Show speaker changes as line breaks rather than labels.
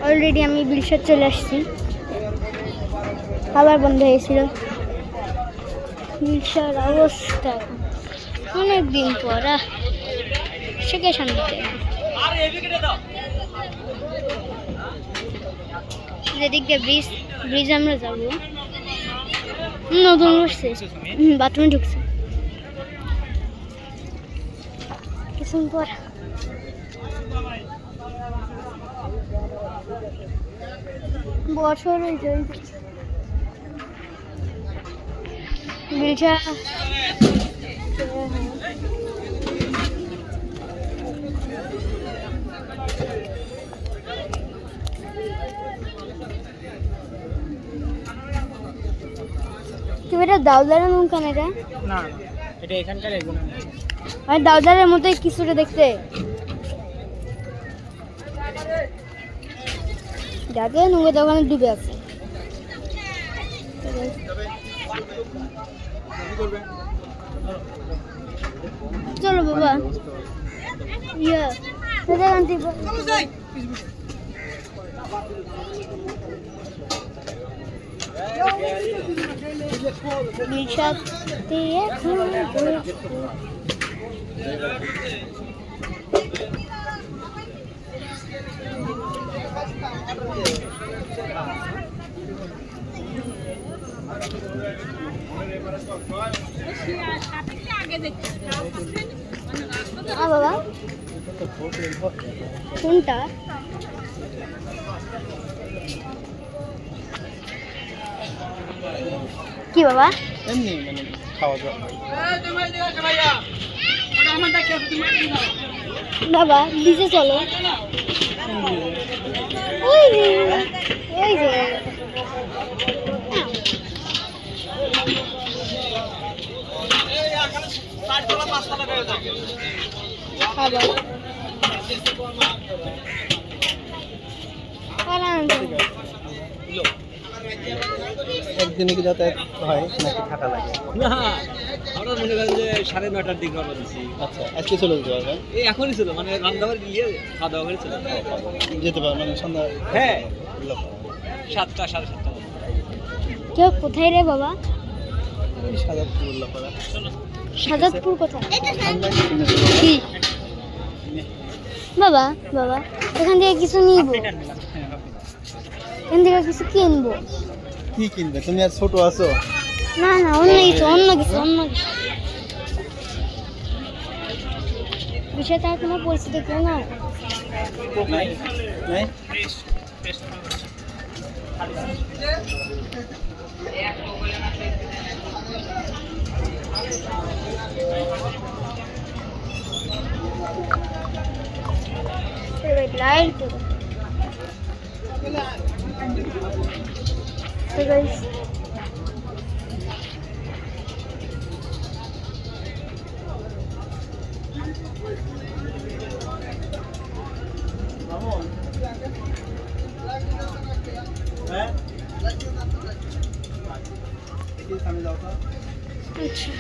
Already আমি বিলসাদ চলে আসছি, আবার বন্ধ হয়েছিল। বিলসার অবস্থা অনেক দিন পর সেকে শান্তিতে যেদিক দিয়ে ব্রিজ আমরা যাবো। নতুন বসছে, বাথরুমে ঢুকছে কিছুক্ষণ পর। বছর হয়েছে বিলসা তুমি এটা দাউদারের মন কেন? এটা
না, এটা এখানকার এগুলো
আর দাউদারের মতোই কিছুটা দেখতে, যাতে নৌকা দোকানে ডুবে আছে। চলো বাবা, বাবা কোনটা? কি বাবা?
এমনি মানে খাওয়া দাওয়া।
বাবা নিচে চলো, ওই যে ওই যে
একদিনে কি যাতায়াত হয় নাকি থাকা লাগে?
না, আমরা মনে করেন যে 9:30টার দিকে রওনা দিচ্ছি।
আচ্ছা, আজকে চলে যেতে পারবেন?
এই এখনই ছিল, মানে রান্না করে গিয়ে খাওয়া দাওয়া করে চলে
যেতে পারবেন মানে সন্ধ্যা?
হ্যাঁ, 7টা 7:30টা।
কেউ কোথায় রে বাবা?
সাজাদপুর উল্লাপাড়া।
সাজাদপুর কোথায়? কি বাবা? বাবা এখান থেকে কিছু নিব, এখান থেকে কিছু কিনবো।
কি কিনবে? তুমি আর ছোট আছো?
না না, অন্য কিছু অন্য কিছু অন্য কিছু বিষয়টা তোমার পরিস্থিতি কেউ না।
নাই নাই
লাইট so guys
সামনে যাও তো।
আচ্ছা